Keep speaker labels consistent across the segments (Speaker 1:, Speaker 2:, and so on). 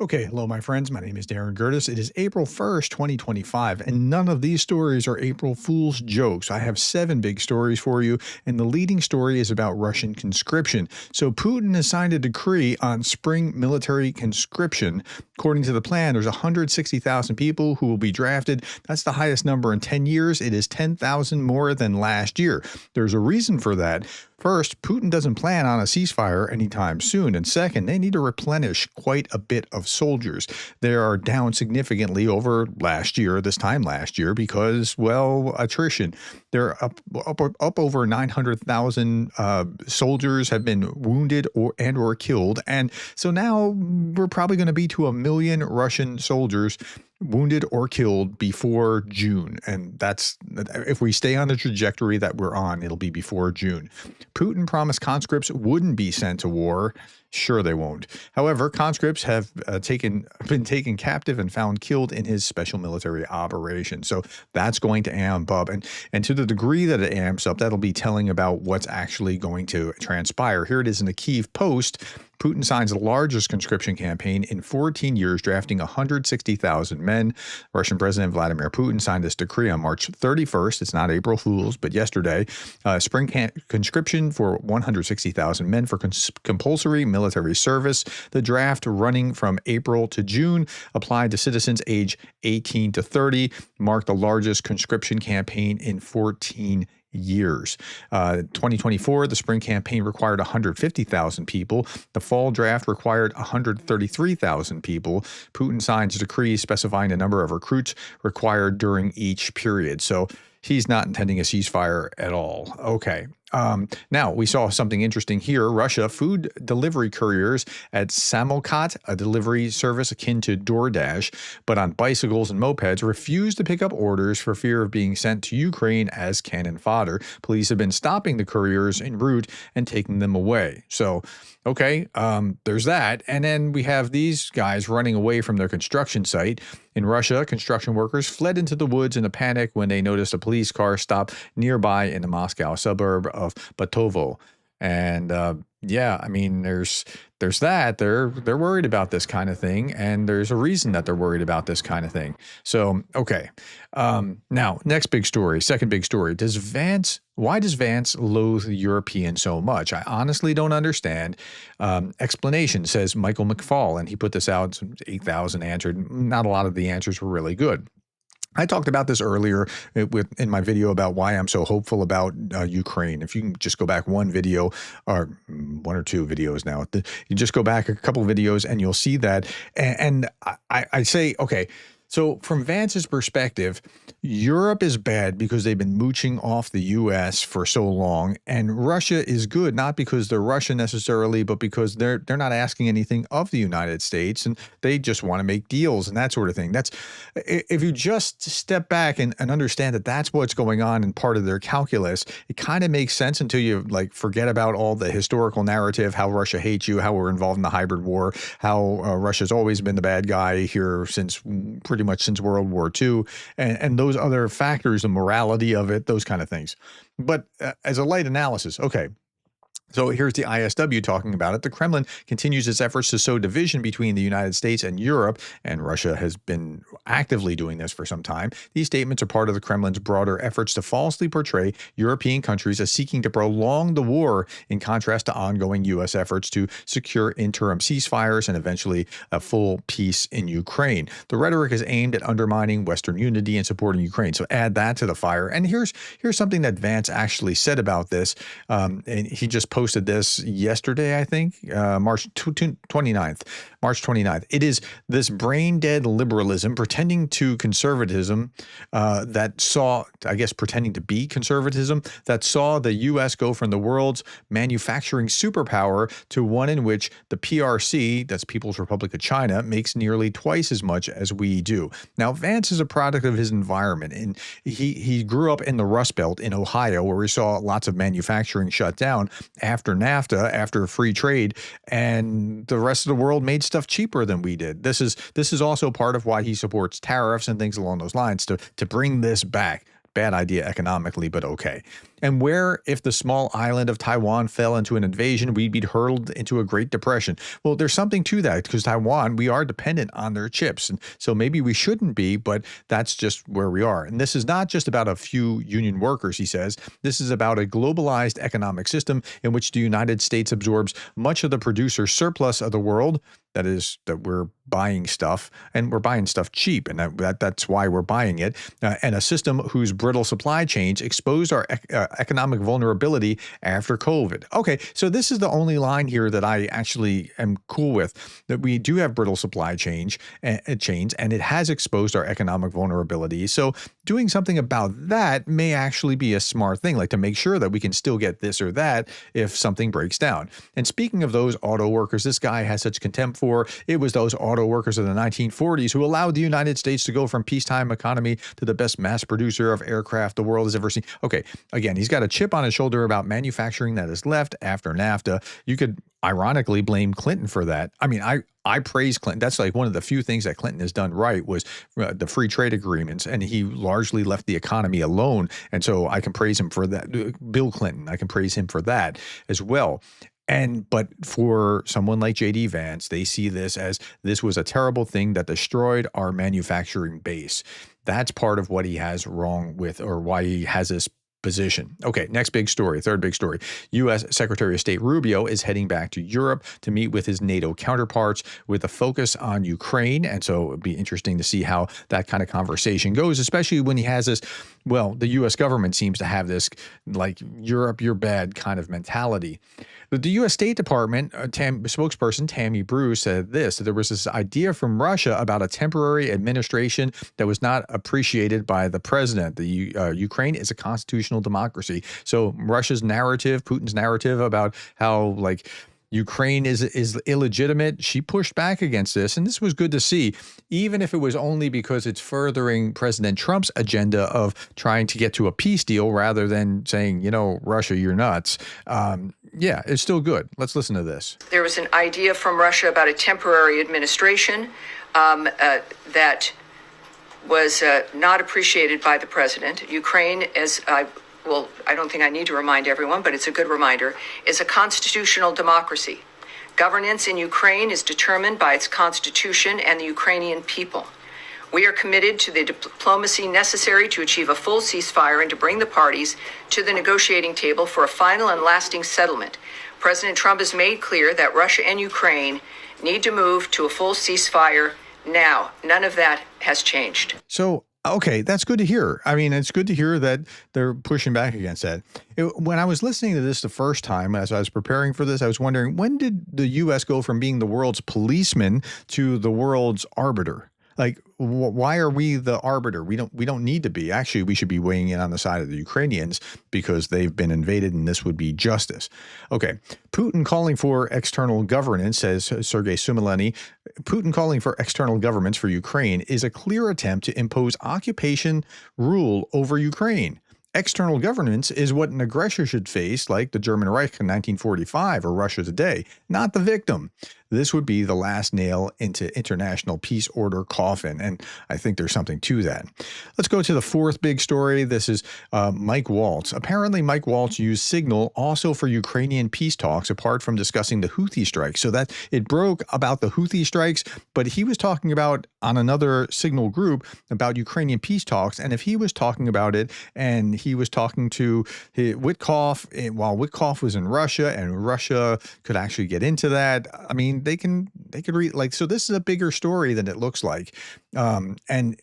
Speaker 1: Okay, hello, my friends. My name is Gerdes. It is April 1st, 2025, and none of these stories are April Fool's jokes. I have 7 big stories for you, and the leading story is about Russian conscription. So, Putin has signed a decree on spring military conscription. According to the plan, there's 160,000 people who will be drafted. That's the highest number in 10 years. It is 10,000 more than last year. There's a reason for that. First, Putin doesn't plan on a ceasefire anytime soon. And second, they need to replenish quite a bit of soldiers. They are down significantly over this time last year, because, well, attrition. They're up over 900,000 soldiers have been wounded or killed. And so now we're probably going to be to 1 million Russian soldiers wounded or killed before June. And that's, if we stay on the trajectory that we're on, it'll be before June. Putin promised conscripts wouldn't be sent to war. Sure, they won't. However, conscripts have been taken captive and found killed in his special military operation. So that's going to amp up. And to the degree that it amps up, that'll be telling about what's actually going to transpire. Here it is in the Kyiv Post. Putin signs the largest conscription campaign in 14 years, drafting 160,000 men. Russian President Vladimir Putin signed this decree on March 31st. It's not April Fool's, but yesterday. Spring conscription for 160,000 men for compulsory military service. The draft, running from April to June, applied to citizens age 18 to 30, marked the largest conscription campaign in 14 years. 2024, the spring campaign required 150,000 people. The fall draft required 133,000 people. Putin signs decrees specifying the number of recruits required during each period. So he's not intending a ceasefire at all. Okay. Now, we saw something interesting here. Russia food delivery couriers at Samokhat, a delivery service akin to DoorDash, but on bicycles and mopeds, refused to pick up orders for fear of being sent to Ukraine as cannon fodder. Police have been stopping the couriers en route and taking them away. So, okay, there's that. And then we have these guys running away from their construction site. In Russia, construction workers fled into the woods in a panic when they noticed a police car stop nearby in the Moscow suburb of Batovo. And yeah, I mean, there's that. They're worried about this kind of thing, and there's a reason that they're worried about this kind of thing. So, okay. Now, next big story, second big story. Why does Vance loathe the Europeans so much? I honestly don't understand. Explanation, says Michael McFall, and he put this out, 8,000 answered. Not a lot of the answers were really good. I talked about this earlier in my video about why I'm so hopeful about Ukraine. If you can just go back one video, or 1 or 2 videos now, you just go back a couple videos and you'll see that. And I say, okay, so from Vance's perspective, Europe is bad because they've been mooching off the U.S. for so long, and Russia is good, not because they're Russian necessarily, but because they're not asking anything of the United States, and they just want to make deals and that sort of thing. That's, if you just step back and understand that that's what's going on in part of their calculus, it kind of makes sense until you forget about all the historical narrative, how Russia hates you, how we're involved in the hybrid war, how Russia's always been the bad guy here pretty much since World War II, and those other factors, the morality of it, those kind of things. But as a light analysis, okay. So here's the ISW talking about it. The Kremlin continues its efforts to sow division between the United States and Europe, and Russia has been actively doing this for some time. These statements are part of the Kremlin's broader efforts to falsely portray European countries as seeking to prolong the war, in contrast to ongoing U.S. efforts to secure interim ceasefires and eventually a full peace in Ukraine. The rhetoric is aimed at undermining Western unity and supporting Ukraine. So add that to the fire. And here's something that Vance actually said about this. And he just posted this yesterday, I think, March 29th. March 29th. It is this brain-dead liberalism pretending to conservatism pretending to be conservatism, that saw the U.S. go from the world's manufacturing superpower to one in which the PRC, that's People's Republic of China, makes nearly twice as much as we do. Now, Vance is a product of his environment, and he grew up in the Rust Belt in Ohio, where we saw lots of manufacturing shut down after NAFTA, after free trade, and the rest of the world made stuff cheaper than we did. This is also part of why he supports tariffs and things along those lines, to bring this back. Bad idea economically, but okay. And where if the small island of Taiwan fell into an invasion, we'd be hurled into a Great Depression. Well, there's something to that because Taiwan, we are dependent on their chips. And so maybe we shouldn't be, but that's just where we are. And this is not just about a few union workers, he says. This is about a globalized economic system in which the United States absorbs much of the producer surplus of the world. That is, that we're buying stuff, and we're buying stuff cheap, and that's why we're buying it. And a system whose brittle supply chains exposed our economic vulnerability after COVID. Okay, so this is the only line here that I actually am cool with, that we do have brittle supply chains, and it has exposed our economic vulnerability. So doing something about that may actually be a smart thing, like to make sure that we can still get this or that if something breaks down. And speaking of those auto workers, this guy has such contempt for. It was those auto workers of the 1940s who allowed the United States to go from peacetime economy to the best mass producer of aircraft the world has ever seen. Okay, again, he's got a chip on his shoulder about manufacturing that is left after NAFTA. You could ironically blame Clinton for that. I mean, I praise Clinton. That's like one of the few things that Clinton has done right was the free trade agreements, and he largely left the economy alone. And so I can praise him for that. Bill Clinton, I can praise him for that as well. But for someone like J.D. Vance, they see this as this was a terrible thing that destroyed our manufacturing base. That's part of what he has wrong with, or why he has this position. Okay, next big story, third big story. U.S. Secretary of State Rubio is heading back to Europe to meet with his NATO counterparts with a focus on Ukraine. And so it'd be interesting to see how that kind of conversation goes, especially when he has this, well, the U.S. government seems to have this like Europe, you're bad kind of mentality. The U.S. State Department spokesperson Tammy Bruce said this, that there was this idea from Russia about a temporary administration that was not appreciated by the president. Ukraine is a constitutional democracy. So Russia's narrative, Putin's narrative about how like Ukraine is illegitimate, she pushed back against this. And this was good to see, even if it was only because it's furthering President Trump's agenda of trying to get to a peace deal rather than saying, you know, Russia, you're nuts. Yeah, it's still good. Let's listen to this.
Speaker 2: There was an idea from Russia about a temporary administration that was not appreciated by the president. Ukraine, I don't think I need to remind everyone, but it's a good reminder, is a constitutional democracy. Governance in Ukraine is determined by its constitution and the Ukrainian people. We are committed to the diplomacy necessary to achieve a full ceasefire and to bring the parties to the negotiating table for a final and lasting settlement. President Trump has made clear that Russia and Ukraine need to move to a full ceasefire now. None of that has changed.
Speaker 1: So, okay, that's good to hear. I mean, it's good to hear that they're pushing back against that. When I was listening to this the first time, as I was preparing for this, I was wondering, when did the U.S. go from being the world's policeman to the world's arbiter? Like, why are we the arbiter? We don't need to be. Actually, we should be weighing in on the side of the Ukrainians because they've been invaded, and this would be justice. Okay, Putin calling for external governance, says Sergei Sumileny. Putin calling for external governments for Ukraine is a clear attempt to impose occupation rule over Ukraine. External governance is what an aggressor should face, like the German Reich in 1945 or Russia today, not the victim. This would be the last nail into international peace order coffin, and I think there's something to that. Let's go to the fourth big story. This is Mike Waltz. Apparently, Mike Waltz used Signal also for Ukrainian peace talks, apart from discussing the Houthi strikes. So that it broke about the Houthi strikes, but he was talking about on another Signal group about Ukrainian peace talks, and if he was talking about it and he was talking to Witkoff while Witkoff was in Russia and Russia could actually get into that, I mean, they could read like, so this is a bigger story than it looks like. And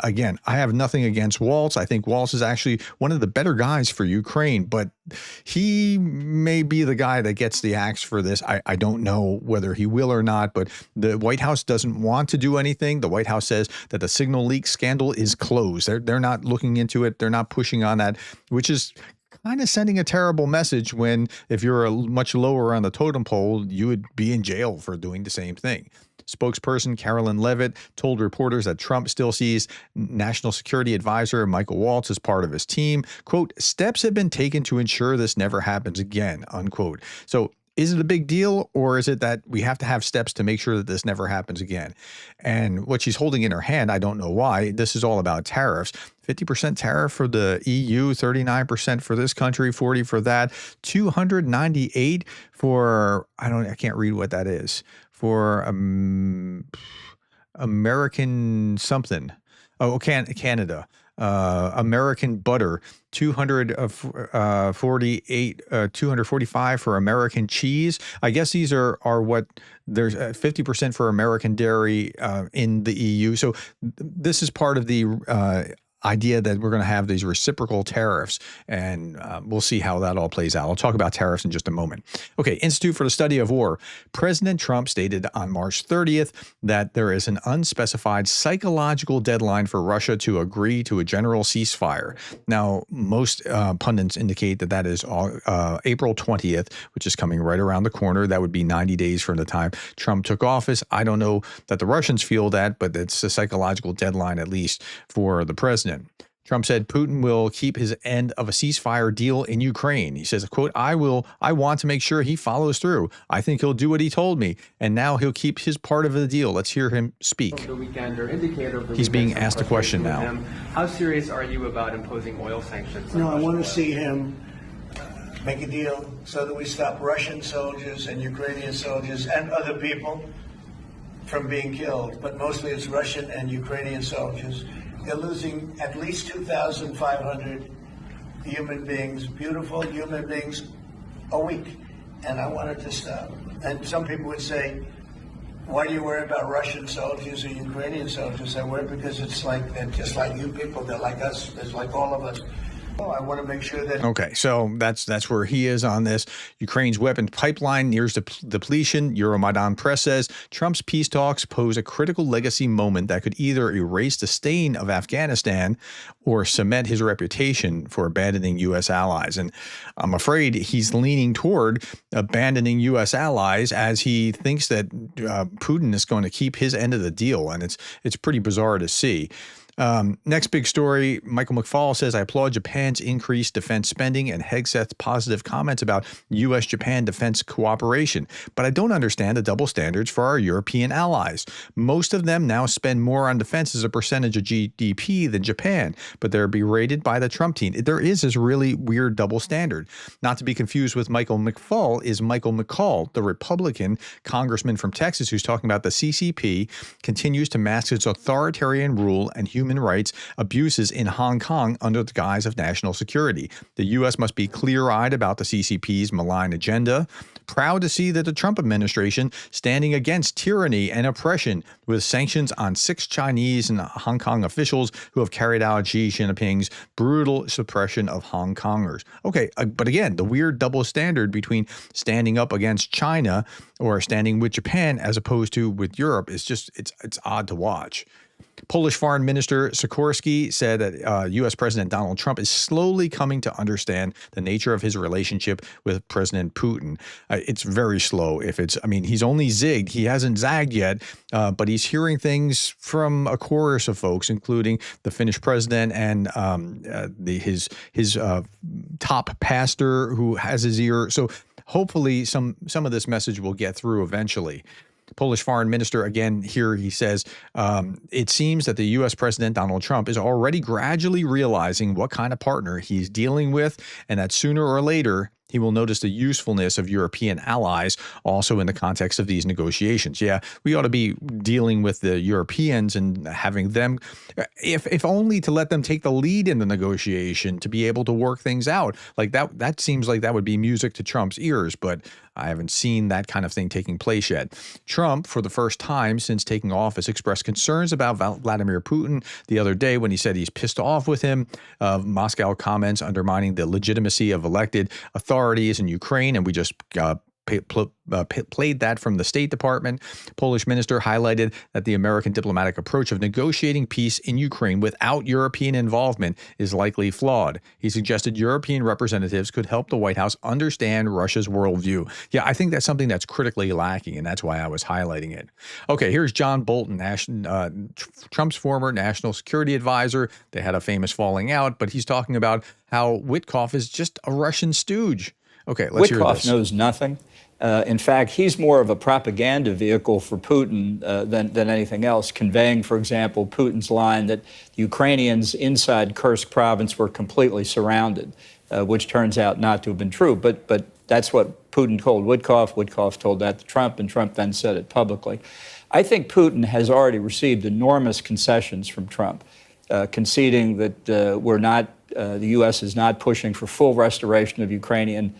Speaker 1: again, I have nothing against Waltz. I think Waltz is actually one of the better guys for Ukraine, but he may be the guy that gets the axe for this. I don't know whether he will or not, but the White House doesn't want to do anything. The White House says that the Signal leak scandal is closed. They're not looking into it. They're not pushing on that, which is kind of sending a terrible message when, if you're much lower on the totem pole, you would be in jail for doing the same thing. Spokesperson Carolyn Levitt told reporters that Trump still sees National Security Advisor Michael Waltz as part of his team. Quote, steps have been taken to ensure this never happens again, unquote. So Is it a big deal, or is it that we have to have steps to make sure that this never happens again? And what she's holding in her hand, I don't know why. This is all about tariffs. 50% tariff for the EU, 39% for this country, 40 for that, 298 for, I can't read what that is, for American something. Oh, Canada. American butter, 245 for American cheese. I guess these are what there's 50% for American dairy in the EU. So this is part of the idea that we're going to have these reciprocal tariffs, and we'll see how that all plays out. I'll talk about tariffs in just a moment. Okay, Institute for the Study of War. President Trump stated on March 30th that there is an unspecified psychological deadline for Russia to agree to a general ceasefire. Now, most pundits indicate that that is April 20th, which is coming right around the corner. That would be 90 days from the time Trump took office. I don't know that the Russians feel that, but it's a psychological deadline, at least for the president. Trump said Putin will keep his end of a ceasefire deal in Ukraine. He says, quote, I want to make sure he follows through. I think he'll do what he told me, and now he'll keep his part of the deal. Let's hear him speak. He's being asked a question now.
Speaker 3: How serious are you about imposing oil sanctions?
Speaker 4: No, I want to see him make a deal so that we stop Russian soldiers and Ukrainian soldiers and other people from being killed, but mostly it's Russian and Ukrainian soldiers. They're losing at least 2,500 human beings, beautiful human beings, a week. And I want it to stop. And some people would say, why do you worry about Russian soldiers or Ukrainian soldiers? I worry because it's like, they're just like you people. They're like us. They're like all of us. Oh, I want to make sure that.
Speaker 1: Okay, so that's where he is on this. Ukraine's weapons pipeline nears depletion. Euromaidan Press says Trump's peace talks pose a critical legacy moment that could either erase the stain of Afghanistan or cement his reputation for abandoning U.S. allies. And I'm afraid he's leaning toward abandoning U.S. allies as he thinks that Putin is going to keep his end of the deal, and it's pretty bizarre to see. Next big story, Michael McFaul says, I applaud Japan's increased defense spending and Hegseth's positive comments about U.S.-Japan defense cooperation, but I don't understand the double standards for our European allies. Most of them now spend more on defense as a percentage of GDP than Japan, but they're berated by the Trump team. There is this really weird double standard. Not to be confused with Michael McFaul is Michael McCall, the Republican congressman from Texas who's talking about the CCP continues to mask its authoritarian rule and human rights abuses in Hong Kong under the guise of national security. The U.S. must be clear-eyed about the CCP's malign agenda. Proud to see that the Trump administration standing against tyranny and oppression with sanctions on 6 Chinese and Hong Kong officials who have carried out Xi Jinping's brutal suppression of Hong Kongers. Okay, but again, the weird double standard between standing up against China or standing with Japan as opposed to with Europe is just, it's odd to watch. Polish Foreign Minister Sikorski said that U.S. President Donald Trump is slowly coming to understand the nature of his relationship with President Putin. It's very slow. He's only zigged. He hasn't zagged yet, but he's hearing things from a chorus of folks, including the Finnish president and his top pastor who has his ear. So hopefully some of this message will get through eventually. Polish foreign minister, again, here he says, it seems that the U.S. President Donald Trump is already gradually realizing what kind of partner he's dealing with, and that sooner or later he will notice the usefulness of European allies also in the context of these negotiations. Yeah, we ought to be dealing with the Europeans and having them, if only to let them take the lead in the negotiation to be able to work things out. Like that seems like that would be music to Trump's ears, but I haven't seen that kind of thing taking place yet. Trump, for the first time since taking office, expressed concerns about Vladimir Putin the other day when he said he's pissed off with him. Moscow comments undermining the legitimacy of elected authorities in Ukraine, and we just played that from the State Department. Polish minister highlighted that the American diplomatic approach of negotiating peace in Ukraine without European involvement is likely flawed. He suggested European representatives could help the White House understand Russia's worldview. Yeah, I think that's something that's critically lacking, and that's why I was highlighting it. Okay, here's John Bolton, Trump's former national security advisor. They had a famous falling out, but he's talking about how Witkoff is just a Russian stooge. Okay, let's hear this.
Speaker 5: Witkoff knows nothing. In fact, he's more of a propaganda vehicle for Putin than anything else, conveying, for example, Putin's line that Ukrainians inside Kursk province were completely surrounded, which turns out not to have been true. But that's what Putin told Witkoff. Witkoff told that to Trump, and Trump then said it publicly. I think Putin has already received enormous concessions from Trump, conceding that the U.S. is not pushing for full restoration of Ukrainian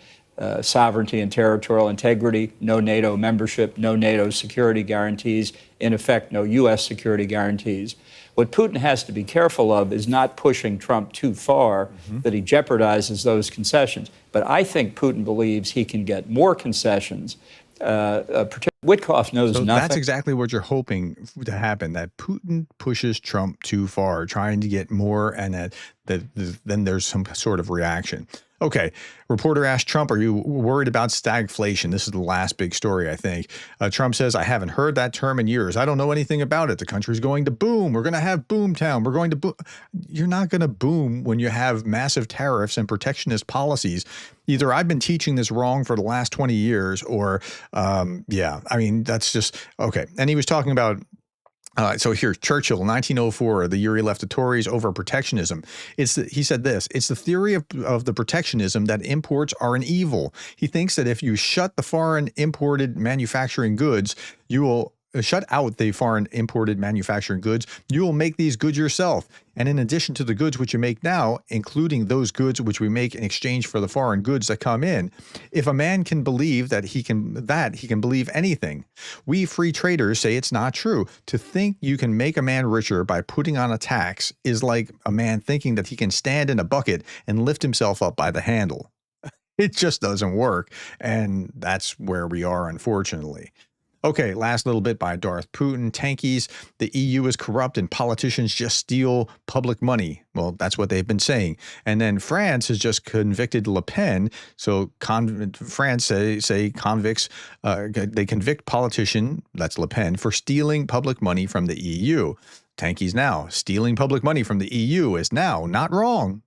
Speaker 5: sovereignty and territorial integrity, no NATO membership, no NATO security guarantees, in effect, no U.S. security guarantees. What Putin has to be careful of is not pushing Trump too far, that he jeopardizes those concessions. But I think Putin believes he can get more concessions. Witkoff knows nothing.
Speaker 1: That's exactly what you're hoping to happen, that Putin pushes Trump too far, trying to get more, and that then there's some sort of reaction. Okay, reporter asked Trump, are you worried about stagflation? This is the last big story, I think. Trump says, I haven't heard that term in years. I don't know anything about it. The country's going to boom. We're going to have boomtown. We're going to boom. You're not going to boom when you have massive tariffs and protectionist policies. Either I've been teaching this wrong for the last 20 years or, yeah, I mean, that's just, okay. And he was talking about, so here, Churchill, 1904, the year he left the Tories over protectionism. He said this, it's the theory of the protectionism that imports are an evil. He thinks that if you shut the foreign imported manufacturing goods, you will shut out the foreign imported manufacturing goods, you will make these goods yourself. And in addition to the goods which you make now, including those goods which we make in exchange for the foreign goods that come in, if a man can believe that he can believe anything. We free traders say it's not true. To think you can make a man richer by putting on a tax is like a man thinking that he can stand in a bucket and lift himself up by the handle. It just doesn't work. And that's where we are, unfortunately. Okay, last little bit by Darth Putin. Tankies, the EU is corrupt and politicians just steal public money. Well, that's what they've been saying. And then France has just convicted Le Pen. So France say convicts, they convict politician, that's Le Pen, for stealing public money from the EU. Tankies now, stealing public money from the EU is now not wrong.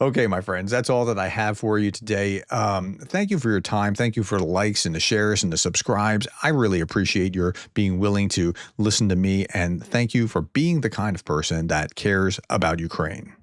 Speaker 1: Okay, my friends, that's all that I have for you today. Thank you for your time. Thank you for the likes and the shares and the subscribes. I really appreciate your being willing to listen to me, and thank you for being the kind of person that cares about Ukraine.